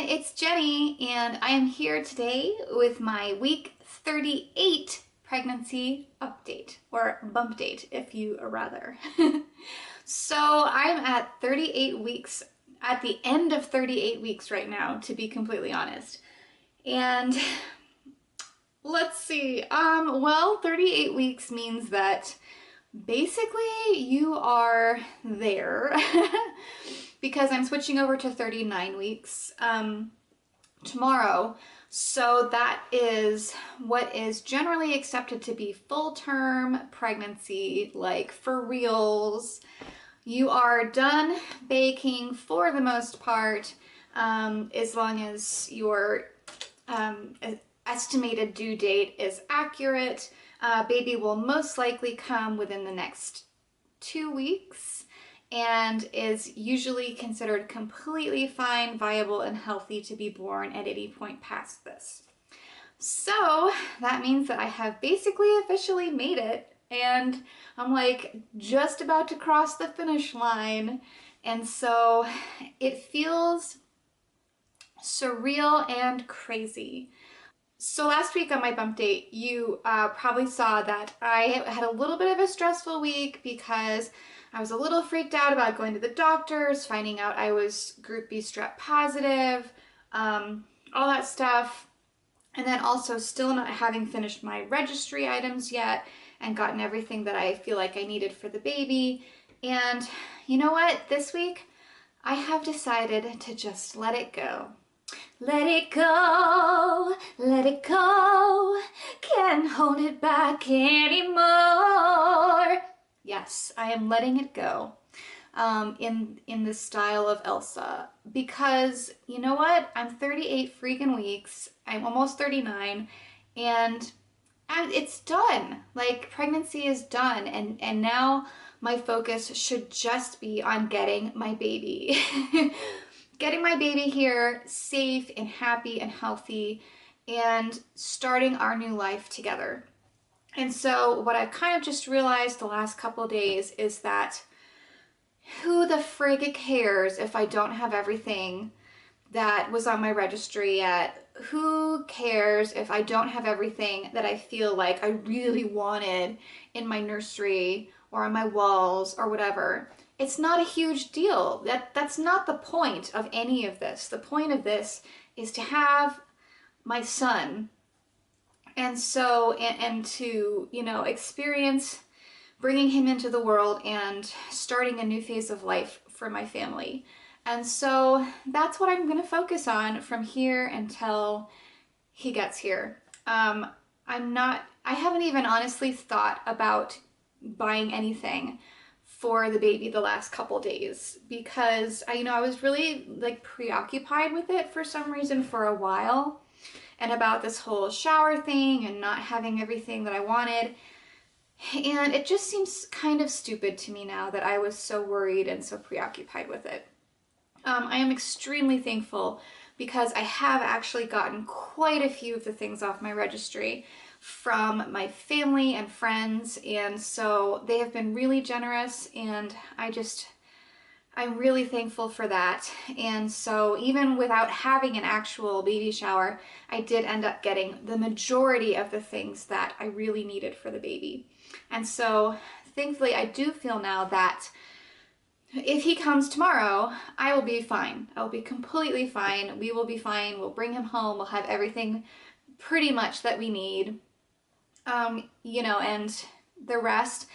it's Jenny, and I am here today with my week 38 pregnancy update, or bump date, if you rather. So I'm at 38 weeks, at the end of 38 weeks right now, to be completely honest. And let's see, well, 38 weeks means that basically you are there. Because I'm switching over to 39 weeks tomorrow. So that is what is generally accepted to be full-term pregnancy, like for reals. You are done baking for the most part, as long as your estimated due date is accurate. Baby will most likely come within the next 2 weeks and is usually considered completely fine, viable, and healthy to be born at any point past this. So that means that I have basically officially made it, and I'm like just about to cross the finish line. And so it feels surreal and crazy. So last week on my bump date, you probably saw that I had a little bit of a stressful week because I was a little freaked out about going to the doctors, finding out I was group B strep positive, all that stuff. And then also still not having finished my registry items yet and gotten everything that I feel like I needed for the baby. And you know what? This week, I have decided to just let it go. Let it go, let it go, can't hold it back anymore. Yes, I am letting it go in the style of Elsa, because you know what? I'm 38 freaking weeks, I'm almost 39, and it's done. Like, pregnancy is done, and now my focus should just be on getting my baby. Getting my baby here safe and happy and healthy and starting our new life together. And so what I've kind of just realized the last couple of days is that who the frig cares if I don't have everything that was on my registry yet? Who cares if I don't have everything that I feel like I really wanted in my nursery or on my walls or whatever? It's not a huge deal. That's not the point of any of this. The point of this is to have my son, and so and to, you know, experience bringing him into the world and starting a new phase of life for my family. And so that's what I'm going to focus on from here until he gets here. I haven't even honestly thought about buying anything for the baby the last couple days because I was really like preoccupied with it for some reason for a while, and about this whole shower thing and not having everything that I wanted. And it just seems kind of stupid to me now that I was so worried and so preoccupied with it. I am extremely thankful because I have actually gotten quite a few of the things off my registry from my family and friends, and so they have been really generous, and I'm really thankful for that. And so even without having an actual baby shower, I did end up getting the majority of the things that I really needed for the baby. And so thankfully I do feel now that if he comes tomorrow, I will be fine. I will be completely fine. We will be fine. We'll bring him home. We'll have everything pretty much that we need. And the rest,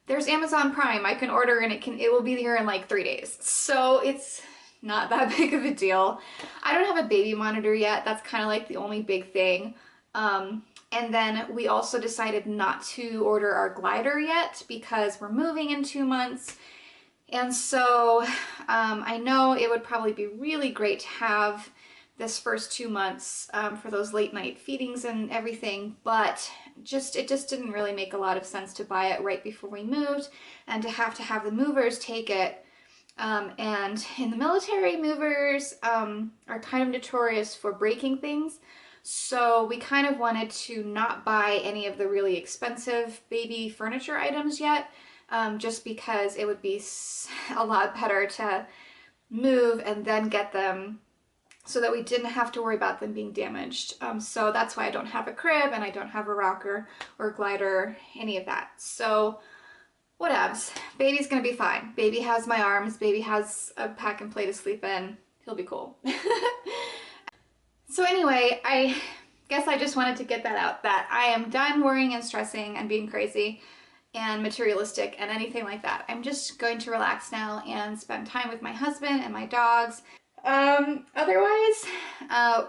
there's Amazon Prime. I can order and it will be here in like 3 days. So it's not that big of a deal. I don't have a baby monitor yet. That's kind of like the only big thing. And then we also decided not to order our glider yet because we're moving in 2 months. And so I know it would probably be really great to have this first 2 months for those late night feedings and everything, but it just didn't really make a lot of sense to buy it right before we moved and to have the movers take it. And in the military, movers are kind of notorious for breaking things. So we kind of wanted to not buy any of the really expensive baby furniture items yet, just because it would be a lot better to move and then get them so that we didn't have to worry about them being damaged. So that's why I don't have a crib and I don't have a rocker or glider, any of that. So whatevs. Baby's gonna be fine. Baby has my arms. Baby has a pack and play to sleep in. He'll be cool. So anyway, I guess I just wanted to get that out, that I am done worrying and stressing and being crazy and materialistic and anything like that. I'm just going to relax now and spend time with my husband and my dogs. Otherwise,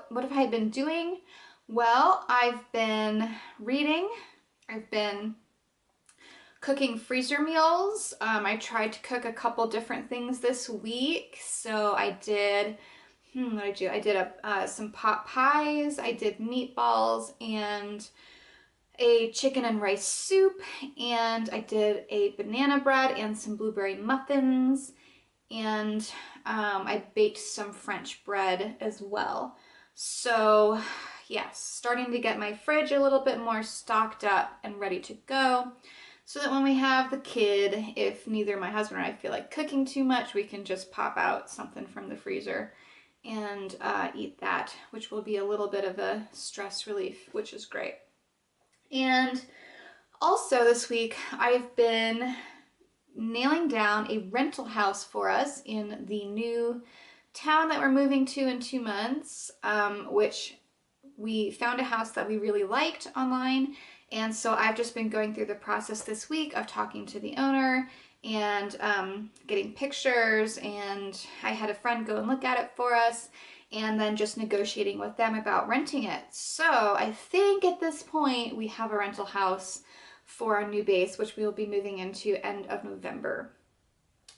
what have I been doing? Well, I've been reading. I've been cooking freezer meals. I tried to cook a couple different things this week. So I did, what did I do? I did some pot pies. I did meatballs and a chicken and rice soup. And I did a banana bread and some blueberry muffins. And I baked some French bread as well. So yes, starting to get my fridge a little bit more stocked up and ready to go, so that when we have the kid, if neither my husband or I feel like cooking too much, we can just pop out something from the freezer and eat that, which will be a little bit of a stress relief, which is great. And also this week, I've been nailing down a rental house for us in the new town that we're moving to in 2 months, which we found a house that we really liked online. And so I've just been going through the process this week of talking to the owner and getting pictures, and I had a friend go and look at it for us, and then just negotiating with them about renting it. So I think at this point we have a rental house for our new base, which we will be moving into end of November.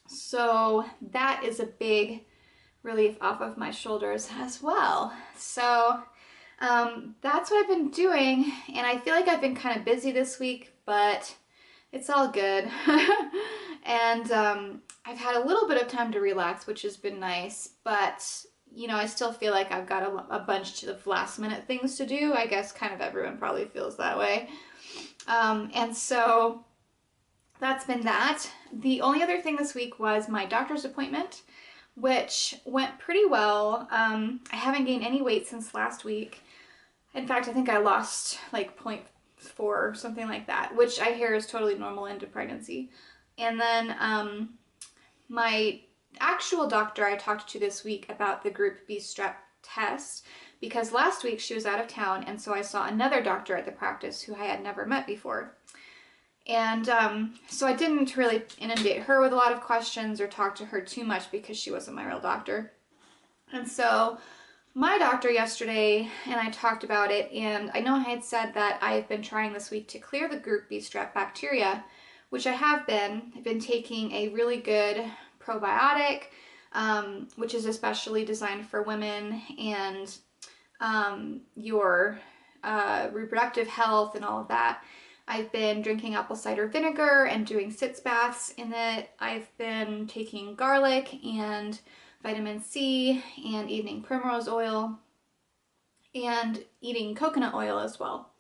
So that is a big relief off of my shoulders as well. So that's what I've been doing, and I feel like I've been kind of busy this week, but it's all good. And I've had a little bit of time to relax, which has been nice, but you know, I still feel like I've got a bunch of last minute things to do. I guess kind of everyone probably feels that way. And so that's been that. The only other thing this week was my doctor's appointment, which went pretty well. I haven't gained any weight since last week. In fact, I think I lost like 0.4 or something like that, which I hear is totally normal into pregnancy. And then my actual doctor I talked to this week about the group B strep test, because last week she was out of town, and so I saw another doctor at the practice who I had never met before. And so I didn't really inundate her with a lot of questions or talk to her too much because she wasn't my real doctor. And so my doctor yesterday and I talked about it, and I know I had said that I've been trying this week to clear the group B strep bacteria, which I have been. I've been taking a really good probiotic, which is especially designed for women and your reproductive health and all of that. I've been drinking apple cider vinegar and doing sitz baths in it. I've been taking garlic and vitamin C and evening primrose oil and eating coconut oil as well.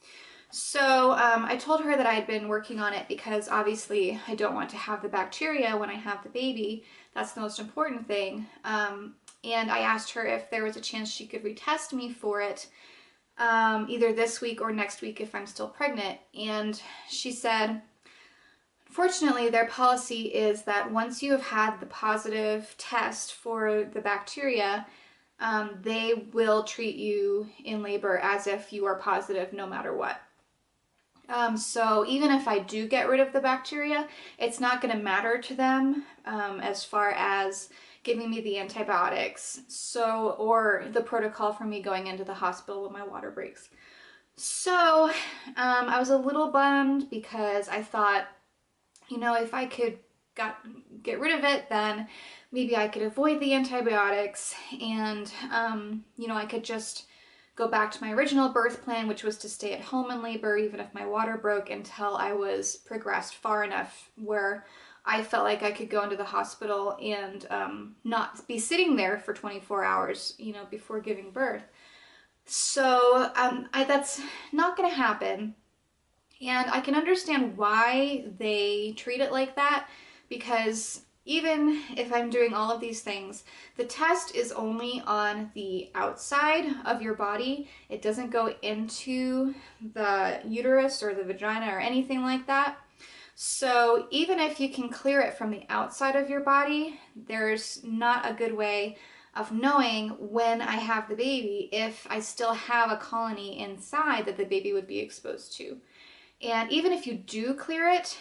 So I told her that I had been working on it because obviously I don't want to have the bacteria when I have the baby. That's the most important thing. And I asked her if there was a chance she could retest me for it either this week or next week if I'm still pregnant. And she said, fortunately, their policy is that once you have had the positive test for the bacteria, they will treat you in labor as if you are positive no matter what. So even if I do get rid of the bacteria, it's not going to matter to them as far as giving me the antibiotics, so, or the protocol for me going into the hospital when my water breaks. So I was a little bummed because I thought, you know, if I could get rid of it, then maybe I could avoid the antibiotics, and you know, I could just go back to my original birth plan, which was to stay at home in labor even if my water broke until I was progressed far enough where I felt like I could go into the hospital and not be sitting there for 24 hours, you know, before giving birth. So that's not going to happen. And I can understand why they treat it like that, because even if I'm doing all of these things, the test is only on the outside of your body. It doesn't go into the uterus or the vagina or anything like that. So even if you can clear it from the outside of your body, there's not a good way of knowing when I have the baby if I still have a colony inside that the baby would be exposed to. And even if you do clear it,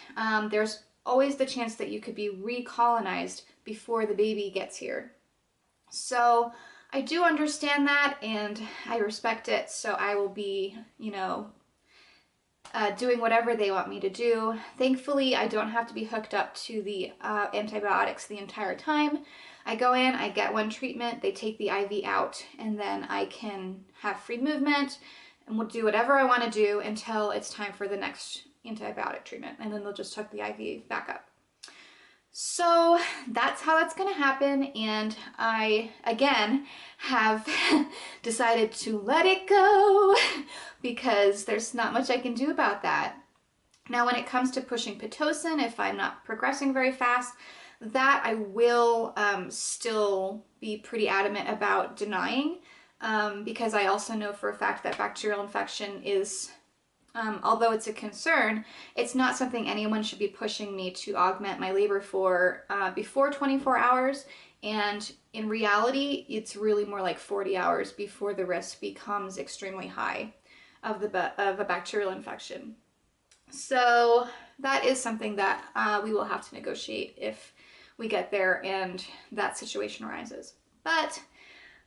there's always the chance that you could be recolonized before the baby gets here. So I do understand that and I respect it. So I will be, doing whatever they want me to do. Thankfully, I don't have to be hooked up to the antibiotics the entire time. I go in, I get one treatment, they take the IV out, and then I can have free movement and will do whatever I want to do until it's time for the next antibiotic treatment, and then they'll just hook the IV back up. So that's how that's going to happen, and I, again, have decided to let it go because there's not much I can do about that. Now, when it comes to pushing Pitocin, if I'm not progressing very fast, that I will still be pretty adamant about denying because I also know for a fact that bacterial infection is, although it's a concern, it's not something anyone should be pushing me to augment my labor for before 24 hours. And in reality, it's really more like 40 hours before the risk becomes extremely high of a bacterial infection. So that is something that we will have to negotiate if we get there and that situation arises. But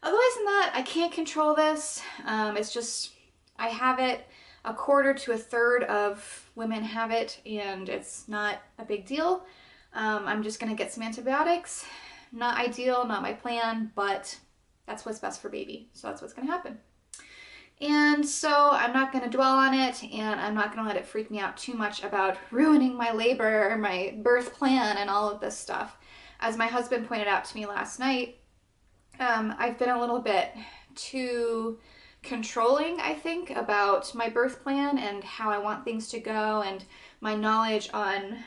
otherwise than that, I can't control this. It's just, I have it. A quarter to a third of women have it, and it's not a big deal. I'm just gonna get some antibiotics. Not ideal, not my plan, but that's what's best for baby. So that's what's gonna happen. And so I'm not gonna dwell on it, and I'm not gonna let it freak me out too much about ruining my labor, or my birth plan, and all of this stuff. As my husband pointed out to me last night, I've been a little bit too controlling, I think, about my birth plan and how I want things to go, and my knowledge on,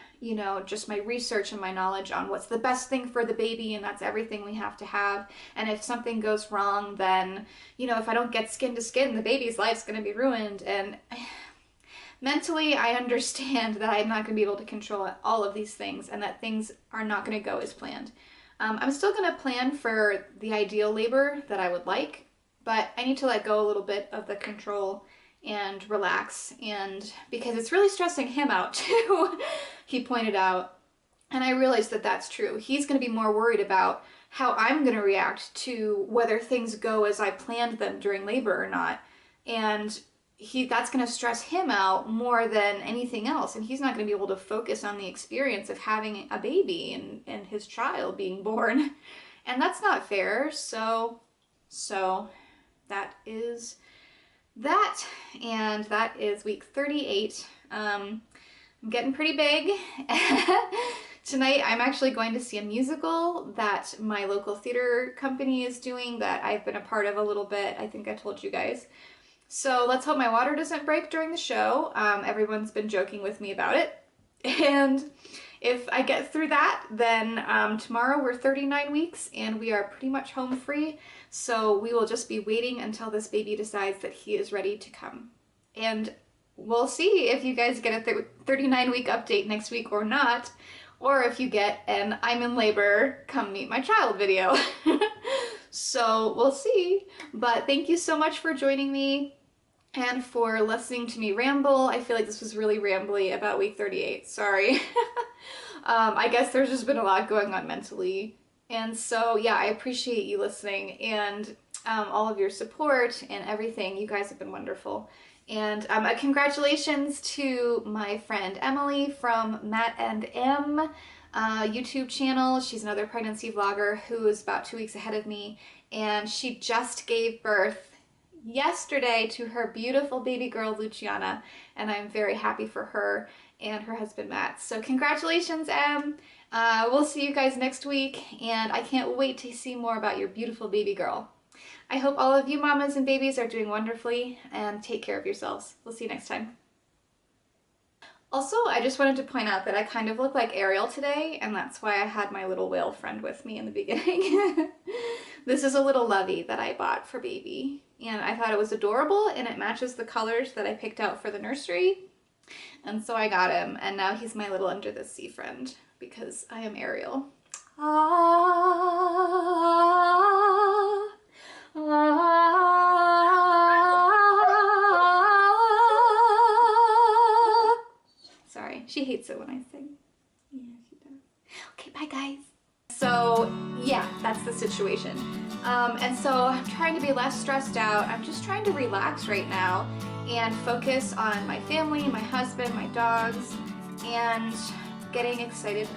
just my research and my knowledge on what's the best thing for the baby, and that's everything we have to have. And if something goes wrong, then, if I don't get skin to skin, the baby's life's going to be ruined. And mentally, I understand that I'm not going to be able to control all of these things and that things are not going to go as planned. I'm still going to plan for the ideal labor that I would like, but I need to let go a little bit of the control and relax, and because it's really stressing him out too, he pointed out. And I realized that that's true. He's going to be more worried about how I'm going to react to whether things go as I planned them during labor or not. And that's going to stress him out more than anything else. And he's not going to be able to focus on the experience of having a baby and his child being born. And that's not fair. So that is that. And that is week 38. I'm getting pretty big. Tonight I'm actually going to see a musical that my local theater company is doing that I've been a part of a little bit. I think I told you guys. So let's hope my water doesn't break during the show. Everyone's been joking with me about it. And if I get through that, then tomorrow we're 39 weeks and we are pretty much home free. So we will just be waiting until this baby decides that he is ready to come. And we'll see if you guys get a 39-week update next week or not, or if you get an I'm in labor, come meet my child video. So we'll see. But thank you so much for joining me and for listening to me ramble. I feel like this was really rambly about week 38. Sorry. I guess there's just been a lot going on mentally. And so, yeah, I appreciate you listening and all of your support and everything. You guys have been wonderful. And congratulations to my friend Emily from Matt and M YouTube channel. She's another pregnancy vlogger who is about 2 weeks ahead of me. And she just gave birth yesterday to her beautiful baby girl Luciana, and I'm very happy for her and her husband Matt. So congratulations, Em. We'll see you guys next week, and I can't wait to see more about your beautiful baby girl. I hope all of you mamas and babies are doing wonderfully, and take care of yourselves. We'll see you next time. Also, I just wanted to point out that I kind of look like Ariel today, and that's why I had my little whale friend with me in the beginning. This is a little lovey that I bought for baby, and I thought it was adorable, and it matches the colors that I picked out for the nursery, and so I got him, and now he's my little under the sea friend because I am Ariel. Ah, ah. Sorry, she hates it when I sing. Yeah, she does. Okay, bye guys. So yeah, that's the situation. And so I'm trying to be less stressed out. I'm just trying to relax right now and focus on my family, my husband, my dogs, and getting excited